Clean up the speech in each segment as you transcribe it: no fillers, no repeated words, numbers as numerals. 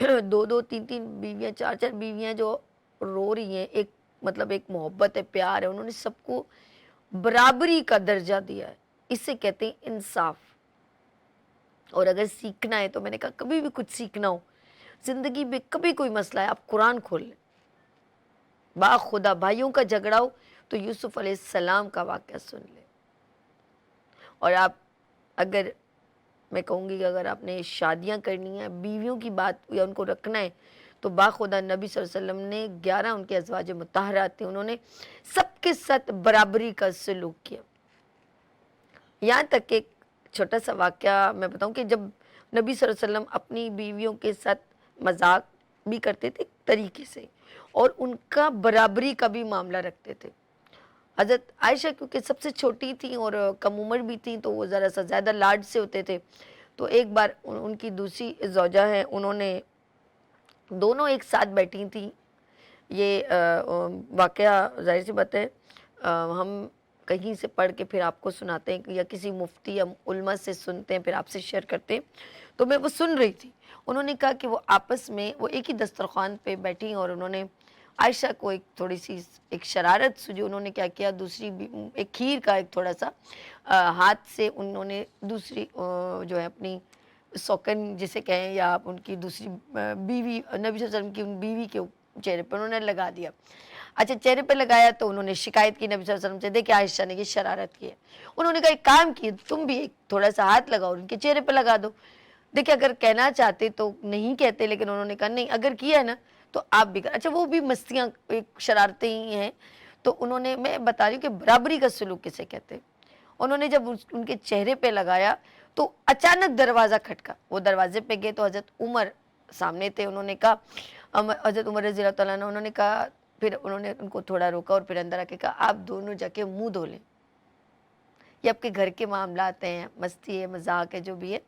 دو دو تین تین بیویاں، چار چار بیویاں جو رو رہی ہیں، ایک مطلب ایک محبت ہے، پیار ہے، انہوں نے سب کو برابری کا درجہ دیا ہے. اسے کہتے ہیں انصاف. اور اگر سیکھنا ہے تو میں نے کہا کبھی بھی کچھ سیکھنا ہو زندگی میں، کبھی کوئی مسئلہ ہے، آپ قرآن کھول لیں. با خدا بھائیوں کا جھگڑا ہو تو یوسف علیہ السلام کا واقعہ سن لیں. اور آپ اگر، میں کہوں گی کہ اگر آپ نے شادیاں کرنی ہیں، بیویوں کی بات یا ان کو رکھنا ہے، تو با خدا نبی صلی اللہ علیہ وسلم نے 11 ان کے ازواج مطہرات تھے، انہوں نے سب کے ساتھ برابری کا سلوک کیا. یہاں تک کہ ایک چھوٹا سا واقعہ میں بتاؤں کہ جب نبی صلی اللہ علیہ وسلم اپنی بیویوں کے ساتھ مذاق بھی کرتے تھے طریقے سے، اور ان کا برابری کا بھی معاملہ رکھتے تھے. حضرت عائشہ کیونکہ سب سے چھوٹی تھیں اور کم عمر بھی تھیں، تو وہ ذرا سا زیادہ لاڈ سے ہوتے تھے. تو ایک بار ان کی دوسری زوجہ ہیں، انہوں نے دونوں ایک ساتھ بیٹھی تھیں. یہ واقعہ ظاہر سی بات ہے ہم کہیں سے پڑھ کے پھر آپ کو سناتے ہیں یا کسی مفتی یا علماء سے سنتے ہیں پھر آپ سے شیئر کرتے ہیں. تو میں وہ سن رہی تھی، انہوں نے کہا کہ وہ آپس میں وہ ایک ہی دسترخوان پہ بیٹھی اور انہوں نے عائشہ کو ایک تھوڑی سی ایک شرارت سوجی. انہوں نے کیا کیا، دوسری ایک کھیر کا ایک تھوڑا سا ہاتھ سے انہوں نے دوسری جو ہے اپنی سوکن جسے کہیں، یا آپ ان کی دوسری بیوی، نبی صلی اللہ علیہ وسلم کی ان بیوی کے چہرے پر انہوں نے لگا دیا. اچھا چہرے پہ لگایا تو انہوں نے شکایت کی نبی صلی اللہ علیہ وسلم سے، دیکھیں عائشہ نے یہ شرارت کی ہے. انہوں نے کہا ایک کام کی، تم بھی ایک تھوڑا سا ہاتھ لگاؤ اور ان کے چہرے پہ لگا دو. دیکھیں اگر کہنا چاہتے تو نہیں کہتے، لیکن انہوں نے کہا نہیں اگر کیا ہے نا تو آپ بھی کر. اچھا وہ بھی مستیاں ایک شرارتیں ہی ہیں. تو انہوں نے، میں بتا رہی ہوں کہ برابری کا سلوک کسے کہتے ہیں. انہوں نے جب ان کے چہرے پہ لگایا تو اچانک دروازہ کھٹکا. وہ دروازے پہ گئے تو حضرت عمر سامنے تھے. انہوں نے کہا، حضرت عمر رضی اللہ تعالیٰ عنہ، انہوں نے کہا، پھر انہوں نے ان کو تھوڑا روکا اور پھر اندر آ کے کہا آپ دونوں جا کے منہ دھو لیں. یہ آپ کے گھر کے معاملات ہیں، مستی ہے، مذاق ہے، جو بھی ہے،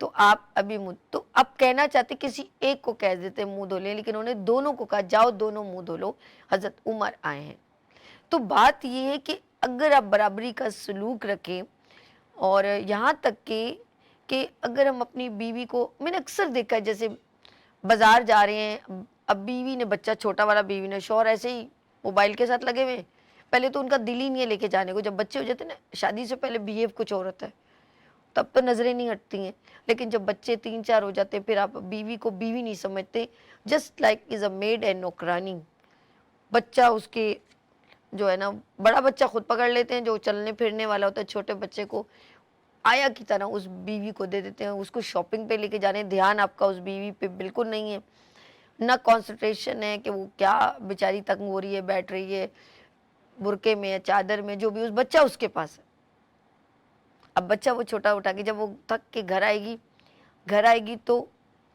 تو آپ ابھی منہ، تو اب کہنا چاہتے کسی ایک کو کہہ دیتے منہ دھو لیں، لیکن انہوں نے دونوں کو کہا جاؤ دونوں منہ دھو لو، حضرت عمر آئے ہیں. تو بات یہ ہے کہ اگر آپ برابری کا سلوک رکھیں، اور یہاں تک کہ اگر ہم اپنی بیوی کو، میں نے اکثر دیکھا ہے جیسے بازار جا رہے ہیں، اب بیوی نے بچہ چھوٹا والا، بیوی نے، شوہر ایسے ہی موبائل کے ساتھ لگے ہوئے ہیں. پہلے تو ان کا دل ہی نہیں ہے لے کے جانے کو، جب بچے ہو جاتے ہیں نا، شادی سے پہلے بیہیو کچھ اور ہوتا ہے، تب تو نظریں نہیں ہٹتی ہیں، لیکن جب بچے 3 4 ہو جاتے ہیں پھر آپ بیوی کو بیوی نہیں سمجھتے. Just like as a maid and نوکرانی. بچہ اس کے جو ہے نا، بڑا بچہ خود پکڑ لیتے ہیں، جو چلنے پھرنے والا ہوتا ہے چھوٹے بچے کو آیا کی طرح اس بیوی کو دے دیتے ہیں. اس کو شاپنگ پہ لے کے جانے، دھیان آپ کا اس بیوی پہ بالکل نہیں ہے، نہ کنسنٹریشن ہے کہ وہ کیا بیچاری تنگ ہو رہی ہے، بیٹھ رہی ہے برقعے میں یا چادر میں، جو بھی، اس بچہ اس کے پاس ہے. اب بچہ وہ چھوٹا اٹھا کے جب وہ تھک کے گھر آئے گی تو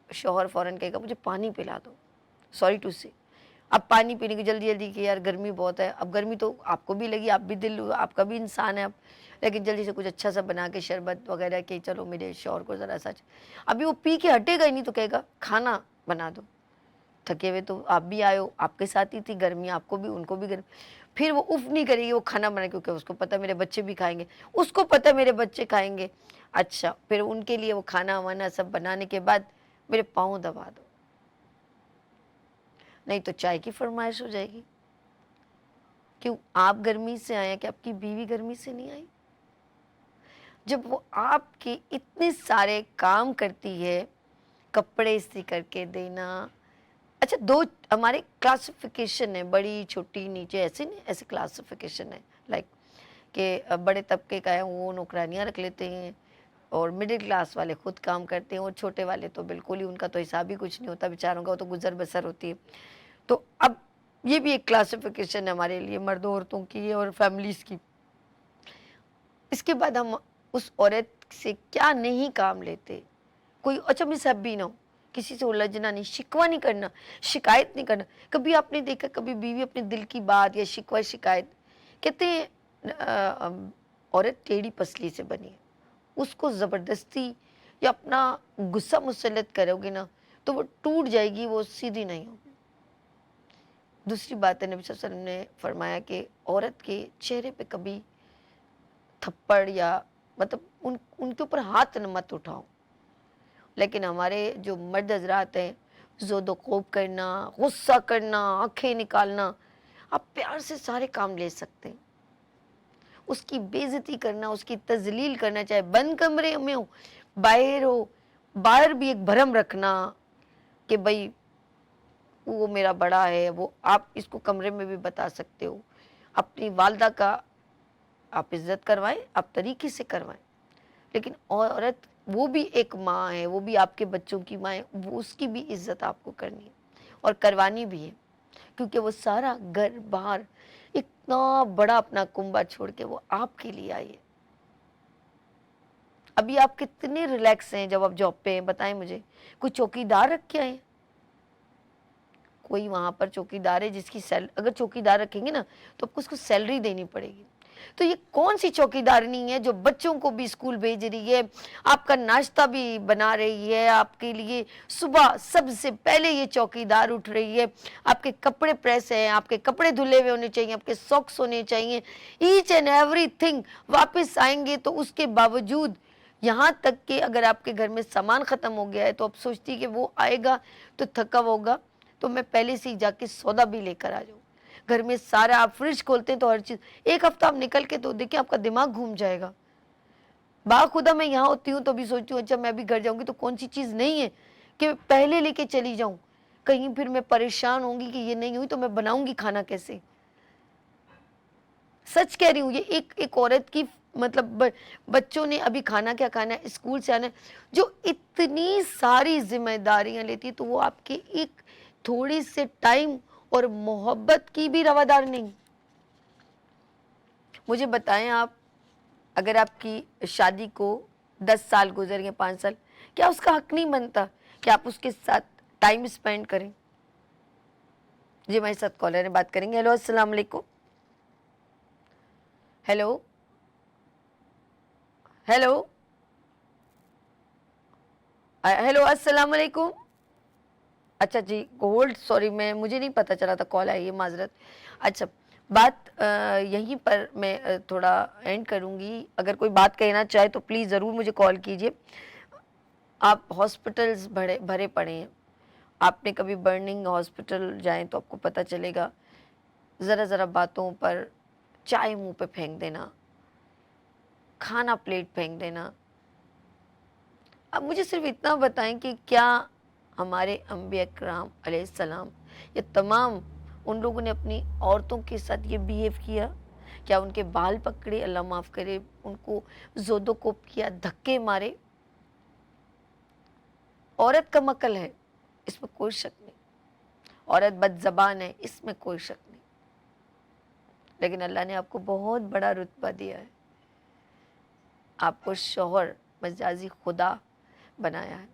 شوہر فوراً کہے گا مجھے پانی پلا دو، سوری ٹو سے. اب پانی پینے کی جلدی جلدی کہ یار گرمی بہت ہے، اب گرمی تو آپ کو بھی لگی، آپ بھی دل، آپ کا بھی انسان ہے اب، لیکن جلدی سے کچھ اچھا سا بنا کے شربت وغیرہ کہ چلو میرے شوہر کو ذرا سا. ابھی وہ پی کے ہٹے گا ہی نہیں تو کہے گا کھانا بنا دو. تھکے ہوئے تو آپ بھی آئے ہو، آپ کے ساتھ ہی تھی گرمی، آپ کو بھی ان کو بھی گرمی. پھر وہ اف نہیں کرے گی، وہ کھانا بنا، کیونکہ اس کو پتہ میرے بچے بھی کھائیں گے، اس کو پتہ میرے بچے کھائیں گے. اچھا پھر ان کے لیے وہ کھانا وانا سب بنانے کے بعد میرے پاؤں دبا دو، نہیں تو چائے کی فرمائش ہو جائے گی. کیوں؟ آپ گرمی سے آئے کہ آپ کی بیوی گرمی سے نہیں آئی؟ جب وہ آپ کے اتنے سارے کام کرتی ہے، کپڑے استری کر کے دینا. اچھا دو ہمارے کلاسیفیکیشن ہے، بڑی چھوٹی نیچے، ایسے نہیں، ایسے کلاسیفیکیشن ہے. لائک کہ بڑے طبقے کا ہے وہ نوکرانیاں رکھ لیتے ہیں، اور مڈل کلاس والے خود کام کرتے ہیں، اور چھوٹے والے تو بالکل ہی، ان کا تو حساب ہی کچھ نہیں ہوتا بیچاروں کا، وہ تو گزر بسر ہوتی ہے. تو اب یہ بھی ایک کلاسیفیکیشن ہے ہمارے لیے، مردوں عورتوں کی اور فیملیز کی. اس کے بعد ہم اس عورت سے کیا نہیں کام لیتے. کوئی اچھا مصحبی نہ ہو، کسی سے الجھنا نہیں، شکوہ نہیں کرنا، شکایت نہیں کرنا. کبھی آپ نے دیکھا کبھی بیوی اپنے دل کی بات یا شکوہ شکایت، کہتے ہیں عورت ٹیڑھی پسلی سے بنی ہے، اس کو زبردستی یا اپنا غصہ مسلط کرو گے نا تو وہ ٹوٹ جائے گی، وہ سیدھی نہیں ہوگی. دوسری بات ہے، نبی صلی اللہ علیہ وسلم نے فرمایا کہ عورت کے چہرے پہ کبھی تھپڑ یا مطلب ان کے اوپر ہاتھ مت اٹھاؤ. لیکن ہمارے جو مرد حضرات ہیں زود و خوب کرنا، غصہ کرنا، آنکھیں نکالنا، آپ پیار سے سارے کام لے سکتے ہیں. اس کی بے عزتی کرنا، اس کی تذلیل کرنا، چاہے بند کمرے میں ہو باہر ہو، باہر بھی ایک بھرم رکھنا کہ بھائی وہ میرا بڑا ہے، وہ آپ اس کو کمرے میں بھی بتا سکتے ہو. اپنی والدہ کا آپ عزت کروائیں، آپ طریقے سے کروائیں. لیکن عورت وہ بھی ایک ماں ہے، وہ بھی آپ کے بچوں کی ماں ہے، وہ اس کی بھی عزت آپ کو کرنی ہے اور کروانی بھی ہے. کیونکہ وہ سارا گھر باہر اتنا بڑا اپنا کنبا چھوڑ کے وہ آپ کے لیے آئی ہے. ابھی آپ کتنے ریلیکس ہیں جب آپ جاب پہ ہیں، بتائیں مجھے. کوئی چوکی دار رکھ کے آئے ہیں؟ کوئی وہاں پر چوکی دار ہے جس کی اگر چوکی دار رکھیں گے نا تو آپ کو اس کو سیلری دینی پڑے گی. تو یہ کون سی چوکی دارنی ہے جو بچوں کو بھی اسکول بھیج رہی ہے، آپ کا ناشتہ بھی بنا رہی ہے آپ کے لیے، صبح سب سے پہلے یہ چوکی دار اٹھ رہی ہے، آپ کے کپڑے پریس ہیں، آپ کے کپڑے دھلے ہوئے ہونے چاہیے، آپ کے ساکس ہونے چاہیے، ایچ اینڈ ایوری تھنگ. واپس آئیں گے تو اس کے باوجود یہاں تک کہ اگر آپ کے گھر میں سامان ختم ہو گیا ہے تو آپ سوچتی کہ وہ آئے گا تو تھکا ہوگا تو میں پہلے سے ہی جا کے سودا بھی لے کر آ جاؤں. گھر میں سارا آپ فریج کھولتے ہیں تو ہر چیز، ایک ہفتہ آپ نکل کے تو دیکھیں آپ کا دماغ گھوم جائے گا. باخدا میں یہاں ہوتی ہوں تو بھی سوچتی ہوں اچھا میں بھی گھر جاؤں گی تو کون سی چیز نہیں ہے کہ پہلے لے کے چلی جاؤں، کہیں پھر میں پریشان ہوں گی کہ یہ نہیں ہوئی تو میں بناؤں گی کھانا کیسے. سچ کہہ رہی ہوں، یہ ایک عورت کی مطلب بچوں نے ابھی کھانا کیا کھانا ہے، اسکول سے آنا ہے، جو اتنی ساری ذمہ داریاں لیتی ہے تو وہ آپ کے ایک تھوڑی سے ٹائم اور محبت کی بھی روادار نہیں. مجھے بتائیں آپ، اگر آپ کی شادی کو 10 سال گزر گئے، 5 سال، کیا اس کا حق نہیں بنتا کہ آپ اس کے ساتھ ٹائم اسپینڈ کریں؟ جی ہمارے ساتھ کالر نے بات کریں گے. ہیلو السلام علیکم. ہیلو ہیلو ہیلو السلام علیکم. اچھا جی ہولڈ، سوری مجھے نہیں پتہ چلا تھا کال آئی ہے، معذرت. اچھا بات یہیں پر میں تھوڑا اینڈ کروں گی. اگر کوئی بات کہنا چاہے تو پلیز ضرور مجھے کال کیجئے. آپ ہاسپٹلز بھرے پڑے ہیں، آپ نے کبھی برننگ ہاسپٹل جائیں تو آپ کو پتہ چلے گا. ذرا ذرا باتوں پر چائے منہ پہ پھینک دینا، کھانا پلیٹ پھینک دینا. اب مجھے صرف اتنا بتائیں کہ کیا ہمارے انبیاء کرام علیہ السلام یہ تمام ان لوگوں نے اپنی عورتوں کے ساتھ یہ بیہیو کیا؟ کیا ان کے بال پکڑے، اللہ معاف کرے، ان کو زود و کوب کیا، دھکے مارے؟ عورت کم عقل ہے اس میں کوئی شک نہیں، عورت بد زبان ہے اس میں کوئی شک نہیں، لیکن اللہ نے آپ کو بہت بڑا رتبہ دیا ہے. آپ کو شوہر مجازی خدا بنایا ہے.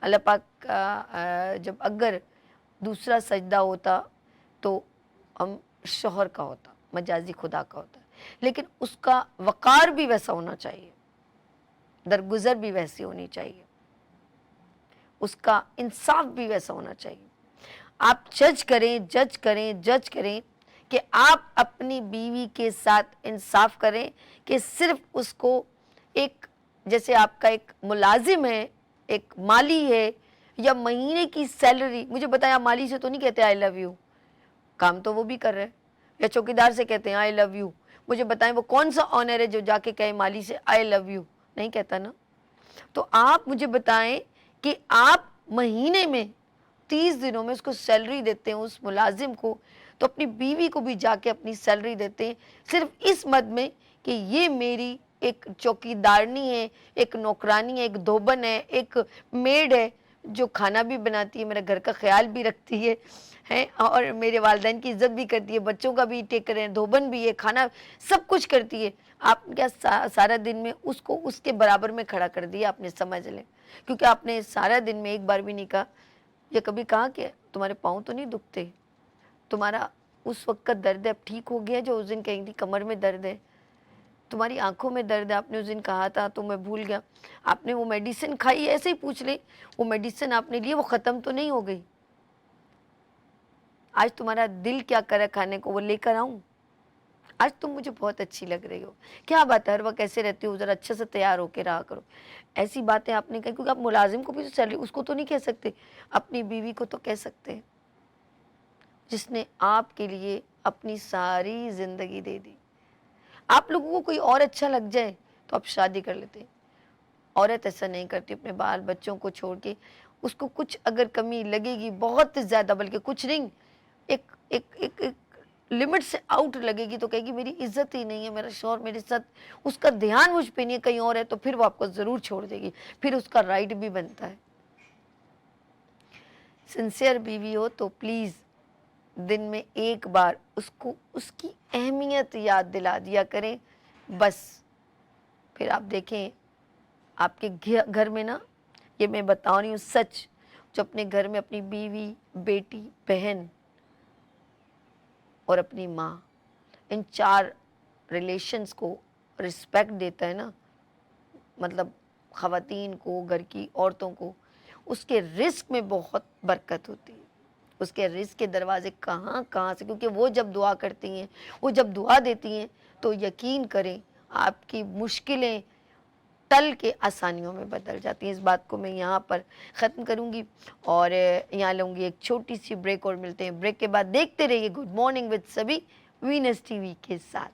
اللہ پاک کا جب اگر دوسرا سجدہ ہوتا تو ہم شوہر کا ہوتا، مجازی خدا کا ہوتا، لیکن اس کا وقار بھی ویسا ہونا چاہیے، درگزر بھی ویسی ہونی چاہیے، اس کا انصاف بھی ویسا ہونا چاہیے. آپ جج کریں کہ آپ اپنی بیوی کے ساتھ انصاف کریں کہ صرف اس کو ایک، جیسے آپ کا ایک ملازم ہے، ایک مالی ہے، یا مہینے کی سیلری، مجھے بتائیں آپ مالی سے تو نہیں کہتے آئی لو یو، کام تو وہ بھی کر رہے ہیں، یا چوکیدار سے کہتے ہیں آئی لو یو. مجھے بتائیں وہ کون سا آنر ہے جو جا کے کہے مالی سے آئی لو یو؟ نہیں کہتا نا. تو آپ مجھے بتائیں کہ آپ مہینے میں 30 دنوں میں اس کو سیلری دیتے ہیں اس ملازم کو، تو اپنی بیوی کو بھی جا کے اپنی سیلری دیتے ہیں صرف اس مد میں کہ یہ میری ایک چوکیدارنی ہے، ایک نوکرانی ہے، ایک دھوبن ہے، ایک میڈ ہے جو کھانا بھی بناتی ہے، میرے گھر کا خیال بھی رکھتی ہے اور میرے والدین کی عزت بھی کرتی ہے، بچوں کا بھی ٹیک کریں، دھوبن بھی ہے، کھانا سب کچھ کرتی ہے. آپ کیا سارا دن میں اس کو اس کے برابر میں کھڑا کر دیا؟ آپ نے سمجھ لیں، کیونکہ آپ نے سارا دن میں ایک بار بھی نہیں کہا یا کبھی کہا کہ تمہارے پاؤں تو نہیں دکھتے، تمہارا اس وقت کا درد اب ٹھیک ہو گیا جو اس دن کہیں تھی کمر میں درد ہے، تمہاری آنکھوں میں درد ہے، آپ نے اس دن کہا تھا تو میں بھول گیا، آپ نے وہ میڈیسن کھائی؟ ایسے ہی پوچھ لیں، وہ میڈیسن آپ نے لی وہ ختم تو نہیں ہو گئی؟ آج تمہارا دل کیا کرے کھانے کو، وہ لے کر آؤں؟ آج تم مجھے بہت اچھی لگ رہی ہو، کیا بات ہے ہر وقت ایسے رہتی ہو، ذرا اچھے سے تیار ہو کے رہا کرو. ایسی باتیں آپ نے کہی، کیونکہ آپ ملازم کو بھی تو سیلری اس کو تو نہیں کہہ سکتے، اپنی بیوی کو تو کہہ سکتے ہیں جس نے آپ کے لیے اپنی ساری زندگی دے دی. آپ لوگوں کو کوئی اور اچھا لگ جائے تو آپ شادی کر لیتے. عورت ایسا نہیں کرتی، اپنے بال بچوں کو چھوڑ کے اس کو کچھ اگر کمی لگے گی بہت زیادہ، بلکہ کچھ نہیں، ایک ایک ایک ایک لمٹ سے آؤٹ لگے گی تو کہے گی میری عزت ہی نہیں ہے، میرا شوہر میرے ساتھ، اس کا دھیان مجھ پہ نہیں ہے، کہیں اور ہے، تو پھر وہ آپ کو ضرور چھوڑ دے گی. پھر اس کا رائٹ بھی بنتا ہے. سنسیئر بیوی ہو تو پلیز دن میں ایک بار اس کو اس کی اہمیت یاد دلا دیا کریں. بس پھر آپ دیکھیں آپ کے گھر میں نا، یہ میں بتا رہی ہوں سچ، جو اپنے گھر میں اپنی بیوی، بیٹی، بہن اور اپنی ماں، ان 4 ریلیشنز کو رسپیکٹ دیتا ہے نا، مطلب خواتین کو، گھر کی عورتوں کو، اس کے رزق میں بہت برکت ہوتی ہے. اس کے رزق کے دروازے کہاں کہاں سے، کیونکہ وہ جب دعا کرتی ہیں، وہ جب دعا دیتی ہیں تو یقین کریں آپ کی مشکلیں ٹل کے آسانیوں میں بدل جاتی ہیں. اس بات کو میں یہاں پر ختم کروں گی اور یہاں لوں گی ایک چھوٹی سی بریک، اور ملتے ہیں بریک کے بعد. دیکھتے رہیے گڈ مارننگ وتھ سبھی وینس ٹی وی کے ساتھ.